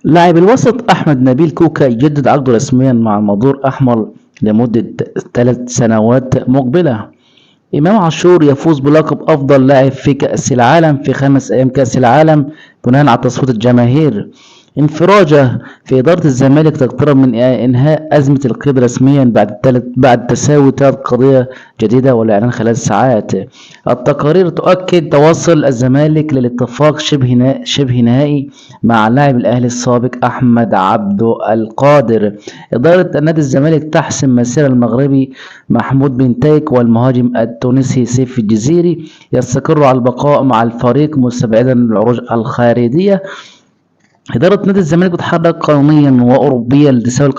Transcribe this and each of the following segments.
لاعب الوسط أحمد نبيل كوكا يجدد عقده رسميا مع المنظور أحمر لمدة 3 سنوات مقبلة. إمام عاشور يفوز بلقب أفضل لاعب في كأس العالم في 5 أيام كأس العالم بناء على تصويت الجماهير. انفراجة في إدارة الزمالك تقترب من إنهاء أزمة القيد رسميا بعد تساوي 3 قضايا جديدة والإعلان خلال ساعات. التقارير تؤكد توصل الزمالك للاتفاق شبه نهائي مع لاعب الأهلي السابق أحمد عبده القادر. إدارة نادي الزمالك تحسم مسير المغربي محمود بن تايك، والمهاجم التونسي سيف الجزيري يستقر على البقاء مع الفريق مستبعدا العروج الخارجية. إدارة نادي الزمالك بتتحرك قانونيا وأوروبيا لتساوي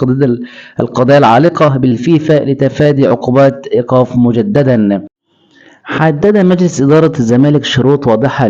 القضايا العالقة بالفيفا لتفادي عقوبات إيقاف مجددا. حدد مجلس إدارة الزمالك شروط واضحة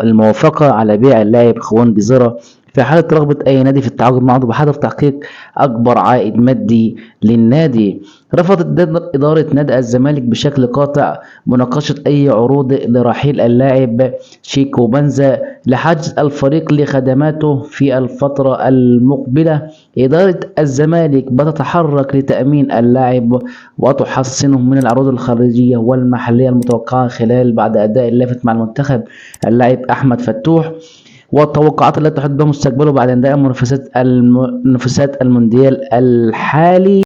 للموافقة على بيع اللاعب خوان بيزيرا في حالة رغبة أي نادي في التعاقد معه بهدف تحقيق أكبر عائد مادي للنادي. رفضت إدارة نادي الزمالك بشكل قاطع مناقشة أي عروض لرحيل اللاعب شيكو بنزا لحجز الفريق لخدماته في الفترة المقبلة. إدارة الزمالك بتتحرك لتأمين اللاعب وتحسنه من العروض الخارجية والمحلية المتوقعة خلال بعد أداء اللافت مع المنتخب اللاعب أحمد فتوح، والتوقعات التي تحدد بها مستقبله بعد انتهاء منافسات المونديال الحالي.